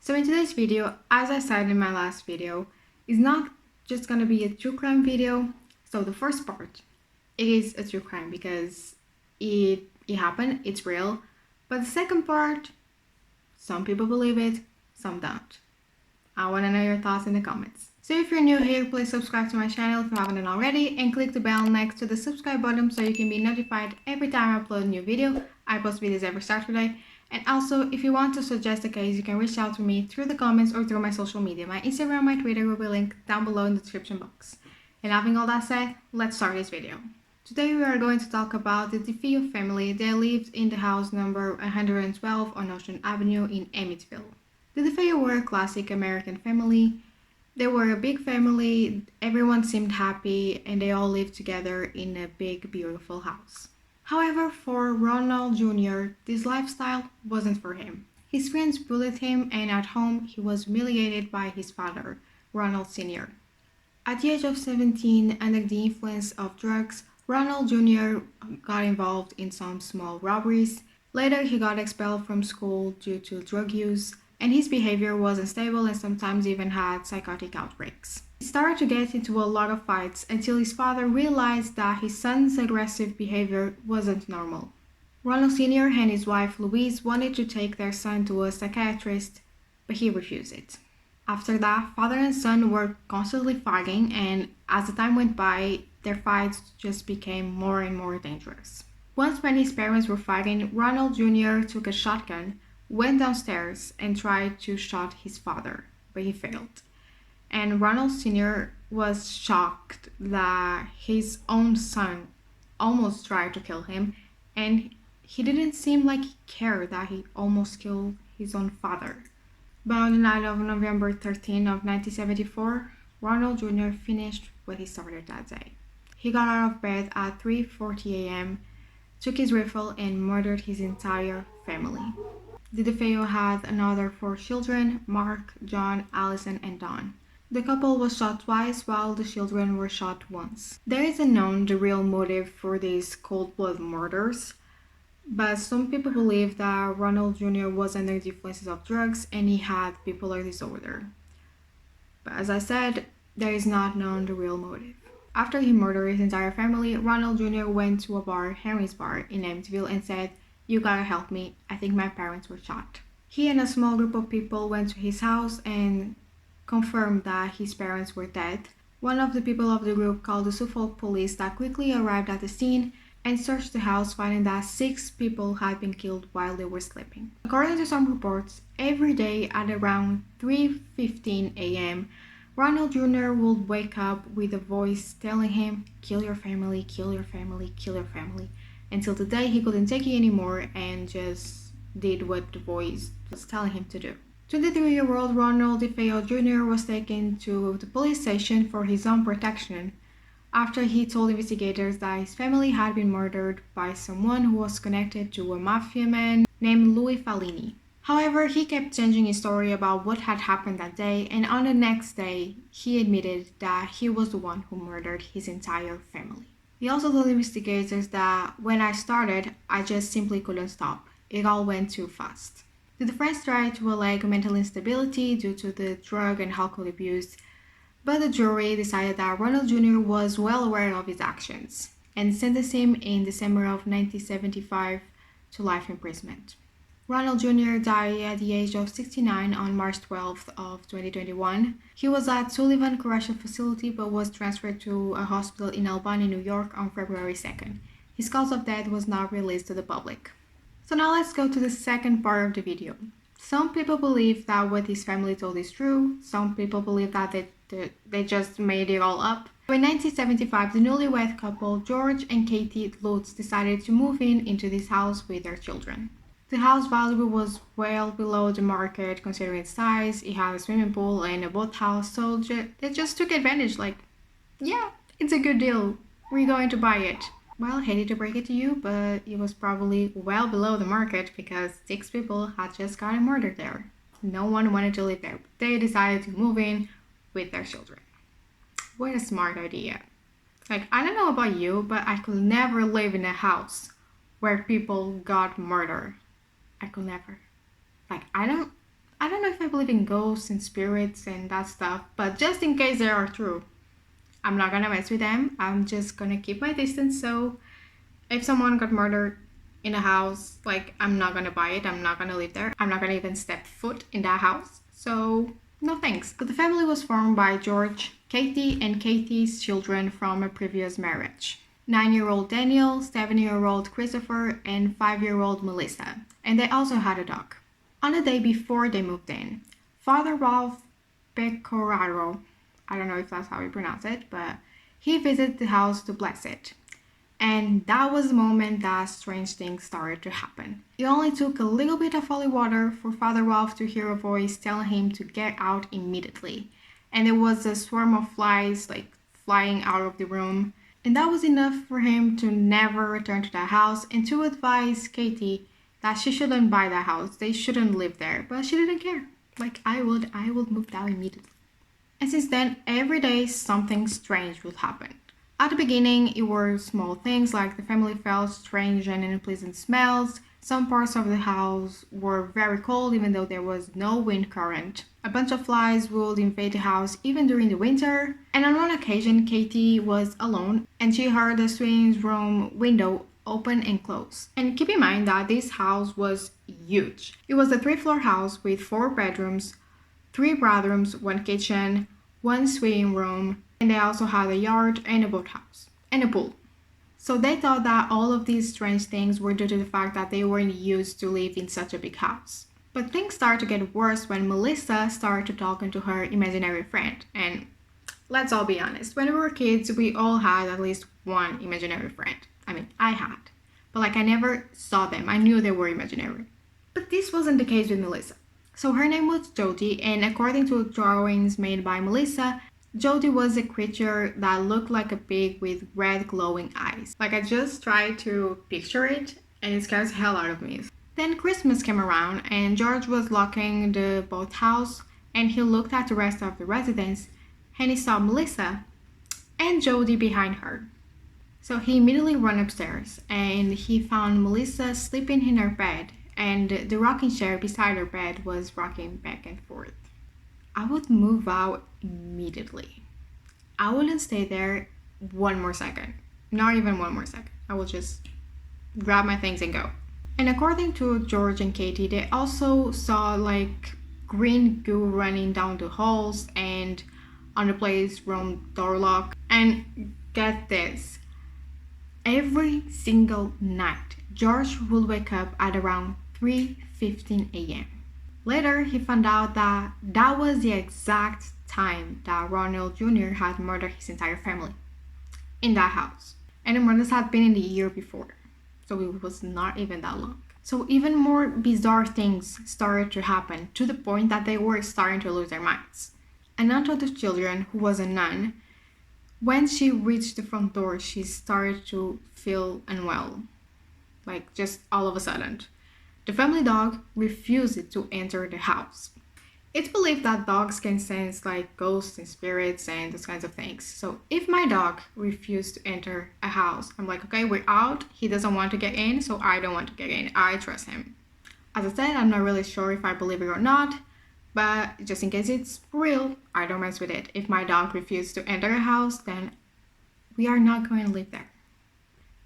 So in today's video, as I said in my last video, is not just gonna be a true crime video. So the first part, it is a true crime because it happened, it's real. But the second part, some people believe it, some don't. I want to know your thoughts in the comments. So if you're new here, please subscribe to my channel if you haven't already and click the bell next to the subscribe button so you can be notified every time I upload a new video. I post videos every Saturday. And also, if you want to suggest a case, you can reach out to me through the comments or through my social media. My Instagram, my Twitter will be linked down below in the description box. And having all that said, let's start this video. Today we are going to talk about the DeFeo family that lived in the house number 112 on Ocean Avenue in Amityville. The DeFeo were a classic American family. They were a big family, everyone seemed happy, and they all lived together in a big, beautiful house. However, for Ronald Jr., this lifestyle wasn't for him. His friends bullied him, and at home he was humiliated by his father, Ronald Sr. At the age of 17, under the influence of drugs, Ronald Jr. got involved in some small robberies. Later, he got expelled from school due to drug use, and his behavior was unstable and sometimes even had psychotic outbreaks. He started to get into a lot of fights until his father realized that his son's aggressive behavior wasn't normal. Ronald Sr. and his wife Louise wanted to take their son to a psychiatrist, but he refused it. After that, father and son were constantly fighting, and as the time went by, their fights just became more and more dangerous. Once when his parents were fighting, Ronald Jr. took a shotgun, went downstairs and tried to shoot his father, but he failed. And Ronald Sr. was shocked that his own son almost tried to kill him, and he didn't seem like he cared that he almost killed his own father. But on the night of November 13 of 1974, Ronald Jr. finished what he started that day. He got out of bed at 3:40 a.m., took his rifle and murdered his entire family. The DeFeo had another 4 children, Mark, John, Allison, and Don. The couple was shot twice while the children were shot once. There isn't known the real motive for these cold-blooded murders, but some people believe that Ronald Jr. was under the influences of drugs and he had bipolar disorder. But as I said, there is not known the real motive. After he murdered his entire family, Ronald Jr. went to a bar, Henry's Bar, in Amityville and said, "You gotta help me, I think my parents were shot." He and a small group of people went to his house and confirmed that his parents were dead. One of the people of the group called the Suffolk police that quickly arrived at the scene and searched the house, finding that 6 people had been killed while they were sleeping. According to some reports, every day at around 3:15 a.m., Ronald Jr. would wake up with a voice telling him, "Kill your family, kill your family, kill your family," until the day he couldn't take it anymore and just did what the voice was telling him to do. 23-year-old Ronald DeFeo Jr. was taken to the police station for his own protection after he told investigators that his family had been murdered by someone who was connected to a mafia man named Louis Fallini. However, he kept changing his story about what had happened that day, and on the next day, he admitted that he was the one who murdered his entire family. He also told investigators that when I started, I just simply couldn't stop. It all went too fast. The defense tried to allege mental instability due to the drug and alcohol abuse, but the jury decided that Ronald Jr. was well aware of his actions and sentenced him in December of 1975 to life imprisonment. Ronald Jr. died at the age of 69 on March 12th of 2021. He was at Sullivan Correctional Facility but was transferred to a hospital in Albany, New York on February 2nd. His cause of death was not released to the public. So now let's go to the second part of the video. Some people believe that what his family told is true. Some people believe that they just made it all up. In 1975, the newlywed couple George and Katie Lutz decided to move into this house with their children. The house value was well below the market considering its size. It had a swimming pool and a boathouse, so they just took advantage, like, yeah, it's a good deal, we're going to buy it. Well, I hated to break it to you, but it was probably well below the market because 6 people had just gotten murdered there. No one wanted to live there, but they decided to move in with their children. What a smart idea. Like, I don't know about you, but I could never live in a house where people got murdered. I could never. Like, I don't I don't know if I believe in ghosts and spirits and that stuff, but just in case they are true, I'm not gonna mess with them. I'm just gonna keep my distance. So if someone got murdered in a house, like, I'm not gonna buy it. I'm not gonna live there. I'm not gonna even step foot in that house. So no thanks. But the family was formed by George, Katie, and Katie's children from a previous marriage. 9-year-old Daniel, 7-year-old Christopher, and 5-year-old Melissa. And they also had a dog. On the day before they moved in, Father Ralph Pecoraro, I don't know if that's how you pronounce it, but he visited the house to bless it. And that was the moment that strange things started to happen. It only took a little bit of holy water for Father Ralph to hear a voice telling him to get out immediately. And there was a swarm of flies, like, flying out of the room. And that was enough for him to never return to that house and to advise Katie that she shouldn't buy that house. They shouldn't live there. But she didn't care. Like, I would move out immediately. And since then, every day something strange would happen. At the beginning, it were small things like the family felt strange and unpleasant smells. Some parts of the house were very cold even though there was no wind current. A bunch of flies would invade the house even during the winter. And on one occasion, Katie was alone and she heard the swing's room window open and close. And keep in mind that this house was huge. It was a 3-floor house with 4 bedrooms, 3 bathrooms, 1 kitchen, 1 swimming room, and they also had a yard and a boathouse and a pool. So they thought that all of these strange things were due to the fact that they weren't used to live in such a big house. But things started to get worse when Melissa started talking to her imaginary friend. And let's all be honest, when we were kids, we all had at least one imaginary friend. I mean, I had. But like, I never saw them. I knew they were imaginary. But this wasn't the case with Melissa. So her name was Jody, and according to drawings made by Melissa, Jody was a creature that looked like a pig with red glowing eyes. Like, I just tried to picture it and it scares the hell out of me. Then Christmas came around and George was locking the boathouse and he looked at the rest of the residents and he saw Melissa and Jody behind her. So he immediately ran upstairs and he found Melissa sleeping in her bed and the rocking chair beside her bed was rocking back and forth. I would move out immediately. I wouldn't stay there one more second. Not even one more second. I would just grab my things and go. And according to George and Katie, they also saw like green goo running down the halls and on the playroom door lock. And get this, every single night, George would wake up at around 3:15 a.m. Later, he found out that that was the exact time that Ronald Jr. had murdered his entire family in that house. And the murders had been in the year before, so it was not even that long. So even more bizarre things started to happen to the point that they were starting to lose their minds. An aunt of the children, who was a nun, when she reached the front door, she started to feel unwell, like just all of a sudden. The family dog refused to enter the house. It's believed that dogs can sense like ghosts and spirits and those kinds of things. So if my dog refused to enter a house, I'm like, okay, we're out. He doesn't want to get in, so I don't want to get in. I trust him. As I said, I'm not really sure if I believe it or not, but just in case it's real, I don't mess with it. If my dog refused to enter a house, then we are not going to live there.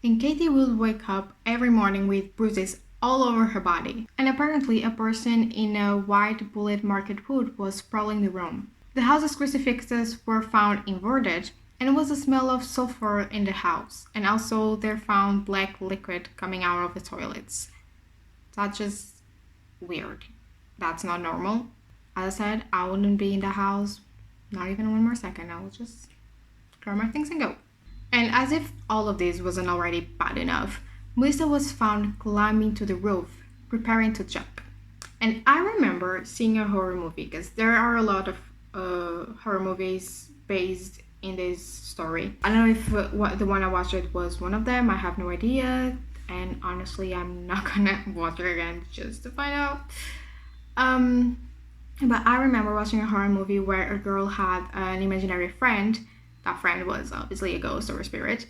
And Katie will wake up every morning with bruises all over her body, and apparently a person in a white bullet marked hood was prowling the room. The house's crucifixes were found inverted, and there was a smell of sulfur in the house, and also they found black liquid coming out of the toilets. That's just weird. That's not normal. As I said, I wouldn't be in the house, not even one more second. I would just grab my things and go. And as if all of this wasn't already bad enough, Melissa was found climbing to the roof, preparing to jump. And I remember seeing a horror movie, because there are a lot of horror movies based in this story. I don't know if the one I watched it was one of them. I have no idea. And honestly, I'm not gonna watch it again just to find out. But I remember watching a horror movie where a girl had an imaginary friend. That friend was obviously a ghost or a spirit.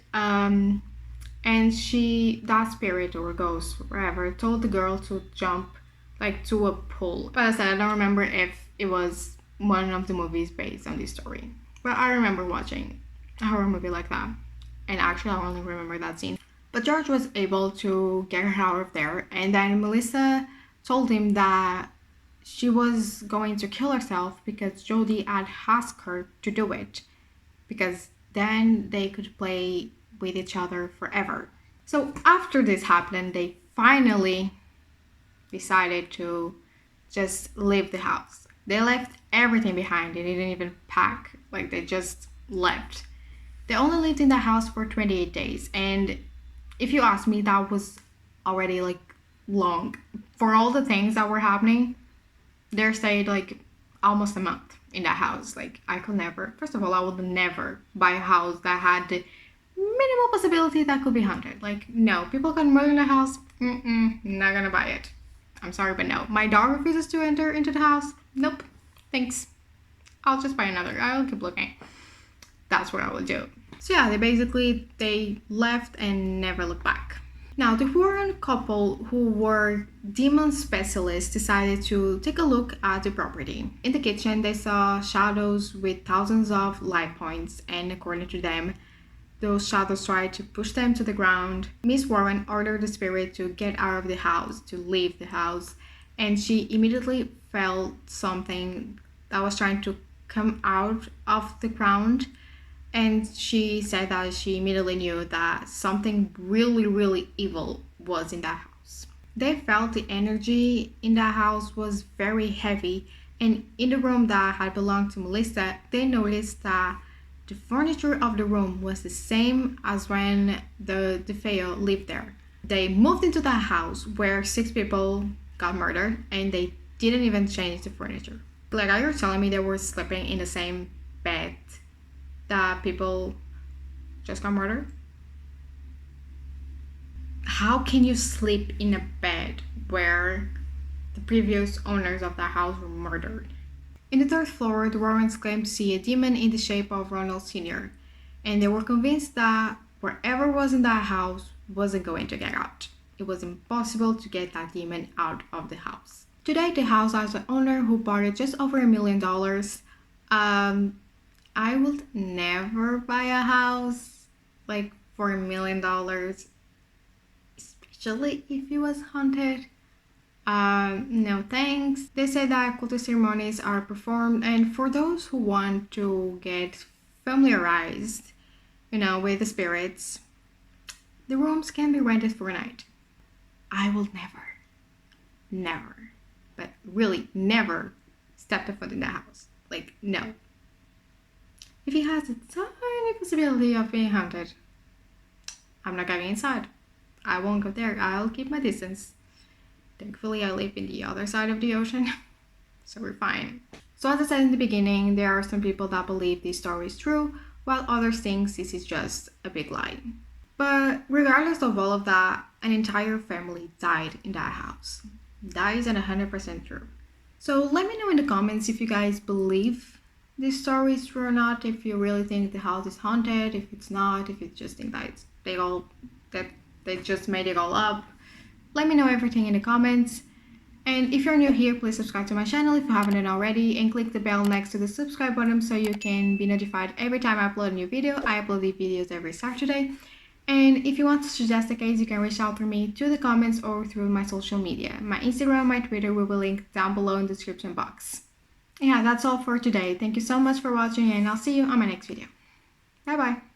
And that spirit or ghost, whatever, told the girl to jump like to a pool. But as I said, I don't remember if it was one of the movies based on this story. But I remember watching a horror movie like that. And actually, I only remember that scene. But George was able to get her out of there. And then Melissa told him that she was going to kill herself because Jodie had asked her to do it. Because then they could play with each other forever. So after this happened, they finally decided to just leave the house. They left everything behind. They didn't even pack. Like, they just left. They only lived in the house for 28 days. And if you ask me, that was already like long. For all the things that were happening, they stayed like almost a month in that house. Like, I could never, first of all, I would never buy a house that had the minimal possibility that could be haunted. Like, no, people can murder in the house. Not gonna buy it. I'm sorry, but no. My dog refuses to enter into the house. Nope. Thanks. I'll just buy another. I'll keep looking. That's what I will do. So yeah, they left and never looked back. Now, the Warren couple, who were demon specialists, decided to take a look at the property. In the kitchen, they saw shadows with thousands of light points, and according to them, those shadows tried to push them to the ground. Miss Warren ordered the spirit to get out of the house, to leave the house, and she immediately felt something that was trying to come out of the ground. And she said that she immediately knew that something really, really evil was in that house. They felt the energy in that house was very heavy. And in the room that had belonged to Melissa, they noticed that the furniture of the room was the same as when the DeFeo lived there. They moved into that house where 6 people got murdered, and they didn't even change the furniture. Like, are you telling me they were sleeping in the same bed that people just got murdered? How can you sleep in a bed where the previous owners of the house were murdered? In the 3rd floor, the Warrens claimed to see a demon in the shape of Ronald Sr., and they were convinced that whatever was in that house wasn't going to get out. It was impossible to get that demon out of the house. Today, the house has an owner who bought it just over $1 million. I would never buy a house like for $1 million, especially if it was haunted. No thanks. They say that cultic ceremonies are performed, and for those who want to get familiarized, with the spirits, the rooms can be rented for a night. I will never, but really never step a foot in the house. Like, no. If it has a tiny possibility of being haunted, I'm not going inside. I won't go there. I'll keep my distance. Thankfully, I live in the other side of the ocean, so we're fine. So as I said in the beginning, there are some people that believe this story is true, while others think this is just a big lie. But regardless of all of that, an entire family died in that house. That isn't 100% true. So let me know in the comments if you guys believe this story is true or not, if you really think the house is haunted, if it's not, if you just think that they just made it all up. Let me know everything in the comments. And if you're new here, please subscribe to my channel if you haven't done already, and click the bell next to the subscribe button so you can be notified every time I upload a new video. I upload these videos every Saturday. And if you want to suggest a case, you can reach out to me through the comments or through my social media. My Instagram, my Twitter will be linked down below in the description box. Yeah, that's all for today. Thank you so much for watching, and I'll see you on my next video. Bye bye.